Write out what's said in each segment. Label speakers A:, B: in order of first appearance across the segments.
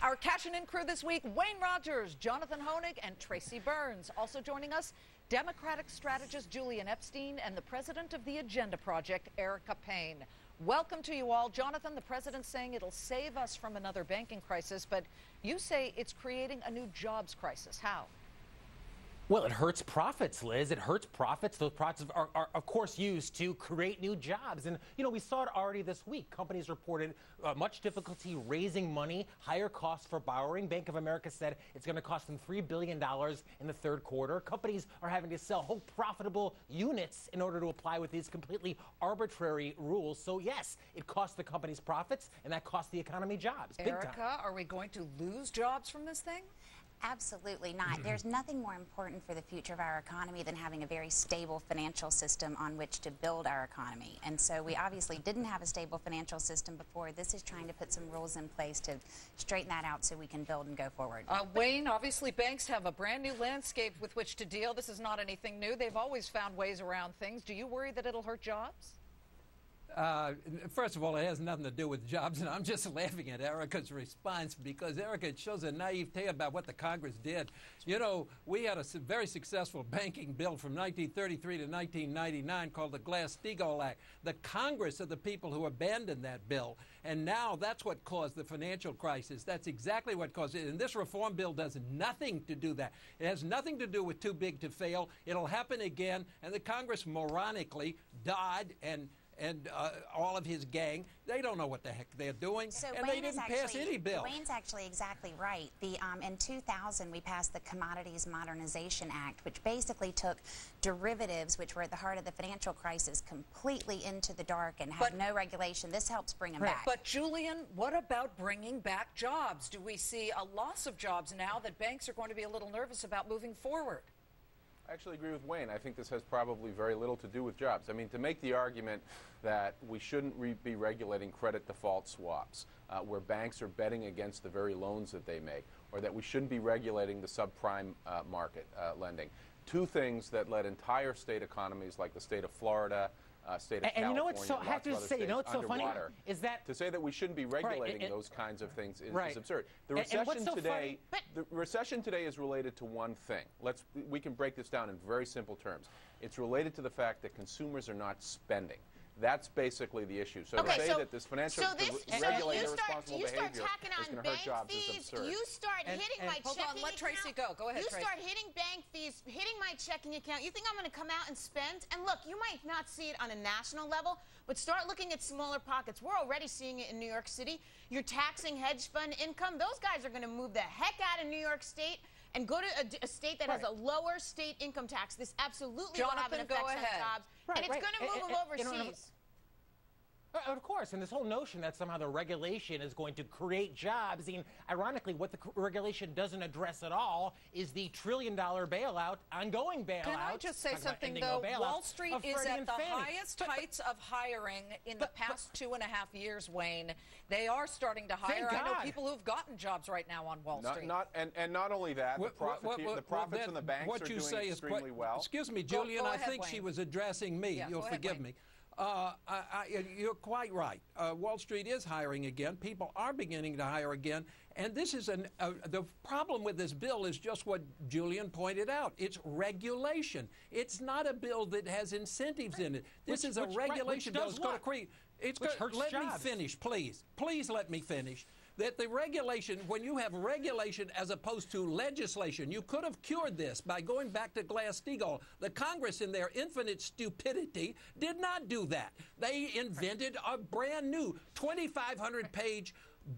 A: Our Cashin in crew this week, Wayne Rogers, Jonathan Honig, and Tracy Burns. Also joining us, Democratic strategist Julian Epstein and the president of the Agenda Project, Payne. Welcome to you all. Jonathan, the president's saying it'll save us from another banking crisis, but you say it's creating a new jobs crisis. How?
B: Well, it hurts profits, Liz. It hurts profits. Those profits are, of course, used to create new jobs. And, you know, we saw it already this week. Companies reported much difficulty raising money, higher costs for borrowing. Bank of America said it's going to cost them $3 billion in the third quarter. Companies are having to sell whole profitable units in order to apply with these completely arbitrary rules. So, yes, it costs the companies profits, and that costs the economy jobs. Big
A: Erica,
B: time.
A: Are we going to lose jobs from this thing?
C: Absolutely not. There's nothing more important for the future of our economy than having a very stable financial system on which to build our economy. And so we obviously didn't have a stable financial system before. This is trying to put some rules in place to straighten that out so we can build and go forward.
A: Wayne, obviously banks have a brand new landscape with which to deal. This is not anything new. They've always found ways around things. Do you worry that it'll hurt jobs?
D: First of all, it has nothing to do with jobs, and I'm just laughing at Erica's response because, Erica, it shows a naivete about what the Congress did. You know, we had a very successful banking bill from 1933 to 1999 called the Glass-Steagall Act. The Congress are the people who abandoned that bill, and now that's what caused the financial crisis. That's exactly what caused it, and this reform bill does nothing to do that. It has nothing to do with too big to fail. It'll happen again, and the Congress moronically died, and all of his gang, they don't know what the heck they're doing,
C: so
D: and they didn't pass any bill.
C: Wayne's actually exactly right. In 2000, we passed the Commodities Modernization Act, which basically took derivatives, which were at the heart of the financial crisis, completely into the dark and had no regulation. This helps bring them back.
A: But, Julian, what about bringing back jobs? Do we see a loss of jobs now that banks are going to be a little nervous about moving forward?
E: I actually agree with Wayne. I think this has probably very little to do with jobs. I mean, to make the argument that we shouldn't be regulating credit default swaps, where banks are betting against the very loans that they make, or that we shouldn't be regulating the subprime market lending. Two things that led entire state economies like the state of Florida, state of California,
B: you know what's so, I have to say, you know what's so funny is that
E: to say that we shouldn't be regulating those kinds of things is absurd. The recession today is related to one thing. We can break this down in very simple terms. It's related to the fact that consumers are not spending. That's basically the issue. So to say that this financial regulate irresponsible behavior is going to hurt jobs is absurd.
F: You start hitting my checking account.
A: Let Tracy go. Go ahead,
F: You
A: Tracy.
F: start hitting bank fees, hitting my checking account. You think I'm going to come out and spend? And look, you might not see it on a national level, but start looking at smaller pockets. We're already seeing it in New York City. You're taxing hedge fund income. Those guys are going to move the heck out of New York State and go to a state that has a lower state income tax. This absolutely will have an effect on jobs. And it's going to move them overseas.
B: Of course, and this whole notion that somehow the regulation is going to create jobs, I mean, ironically, what the regulation doesn't address at all is the $1 trillion bailout, ongoing bailout.
A: Can I just say something, though? Wall Street is at the highest heights of hiring in the past 2.5 years, Wayne. They are starting to hire. I know people who've gotten jobs right now on Wall Street.
E: And not only that, the profits in the banks are doing extremely well.
D: Excuse me, Julian, I think she was addressing me.
A: Yeah,
D: You'll forgive me. You're quite right. Wall Street is hiring again. People are beginning to hire again. And this is the problem with this bill is just what Julian pointed out. It's regulation. It's not a bill that has incentives in it. This is a regulation bill. It's going to create. Let me finish, please. Please let me finish. That the regulation, when you have regulation as opposed to legislation, you could have cured this by going back to Glass-Steagall. The Congress, in their infinite stupidity, did not do that. They invented a brand new 2,500-page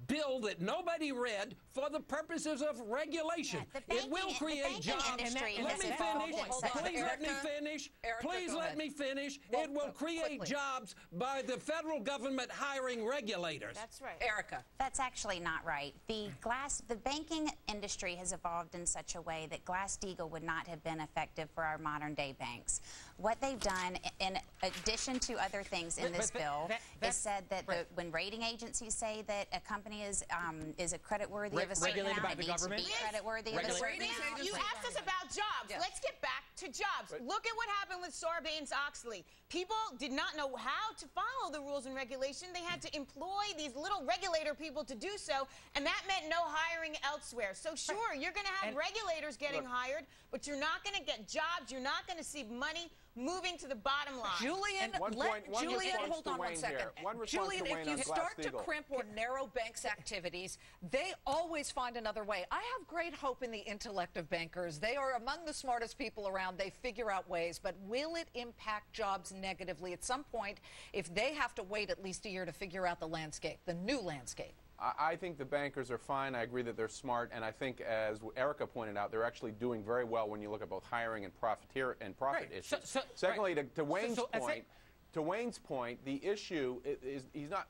D: bill that nobody read for the purposes of regulation. It will create jobs. Let me finish. Please let me finish. Please let me finish. It will create jobs by the federal government hiring regulators.
F: That's right.
A: Erica.
C: That's actually not right. The banking industry has evolved in such a way that Glass-Steagall would not have been effective for our modern day banks. What they've done, in addition to other things in this bill, is said that when rating agencies say that a company is a creditworthy of a certain
B: regulated
C: amount,
B: by the
C: it needs to
B: government?
C: be creditworthy of a certain amount.
F: You asked us about jobs.
A: Yes.
F: Let's get back to jobs. Look at what happened with Sarbanes-Oxley. People did not know how to follow the rules and regulation. They had to employ these little regulator people to do so, and that meant no hiring elsewhere. So sure, you're going to have regulators getting hired, but you're not going to get jobs. You're not going to see money moving to the bottom line.
A: Julian, hold on one second. Julian, if you start to crimp or narrow banks' activities, they always find another way. I have great hope in the intellect of bankers. They are among the smartest people around. They figure out ways. But will it impact jobs negatively at some point if they have to wait at least a year to figure out the landscape, the new landscape?
E: I think the bankers are fine. I agree that they're smart, and I think, as Erica pointed out, they're actually doing very well when you look at both hiring and profit issues. Secondly, to Wayne's point, the issue is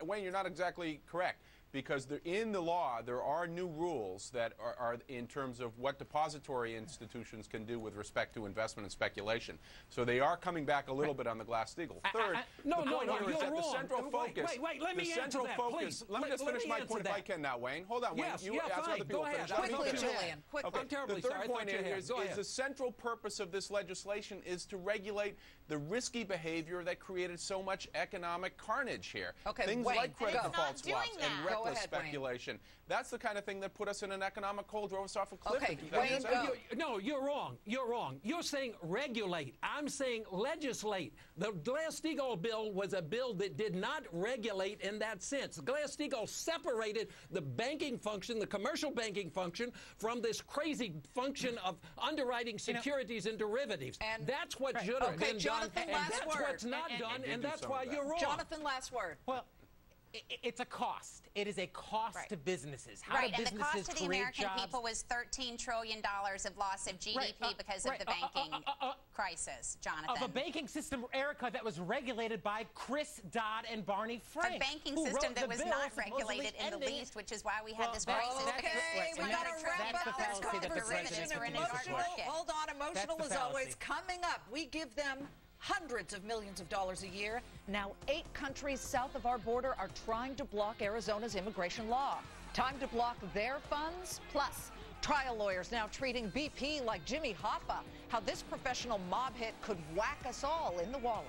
E: Wayne, you're not exactly correct. Because in the law, there are new rules that are in terms of what depository institutions can do with respect to investment and speculation. So they are coming back a little bit on the Glass-Steagall. Third,
D: no,
E: the
D: you're wrong.
E: central focus.
D: Wait, let me answer that, please.
E: Let me just finish my point if I can now, Wayne. Hold on, Wayne.
D: Yes,
E: You ask other people
D: go ahead.
A: Quickly, Julian. Quickly.
D: I'm terribly
E: the
D: sorry.
E: third point is the central purpose of this legislation is to regulate the risky behavior that created so much economic carnage here.
A: Okay,
E: things
A: Wayne,
E: like credit default swaps and
A: Go
E: reckless
A: ahead, Wayne.
E: speculation. That's the kind of thing that put us in an economic hole, drove us off a cliff.
A: Okay,
E: in
A: Wayne,
E: 2007.
D: No, you're wrong. You're wrong. You're saying regulate. I'm saying legislate. The Glass-Steagall bill was a bill that did not regulate in that sense. Glass-Steagall separated the banking function, the commercial banking function, from this crazy function of underwriting securities and derivatives.
A: And
D: that's what should have been
A: Jonathan,
D: done, and
A: last
D: that's
A: word.
D: what's not done, and that's why you're wrong.
A: Jonathan, last word.
B: Well, it's a cost. It is a cost to businesses. How
C: Right,
B: do
C: and the
B: businesses
C: cost to the
B: create
C: American
B: jobs?
C: people was $13 trillion of loss of GDP because of the banking crisis, Jonathan.
B: Of a banking system, Erica, that was regulated by Chris Dodd and Barney Frank.
C: A banking
B: who
C: system
B: wrote
C: that
B: the
C: was
B: bill
C: not
B: supposedly
C: regulated in the
B: ending-
C: least, which is why we had this
B: Well,
C: crisis.
A: Okay, we got to wrap up this conversation. Hold on, emotional as always. Coming up, we give them hundreds of millions of dollars a year. Now, 8 countries south of our border are trying to block Arizona's immigration law. Time to block their funds? Plus, trial lawyers now treating BP like Jimmy Hoffa. How this professional mob hit could whack us all in the wallet.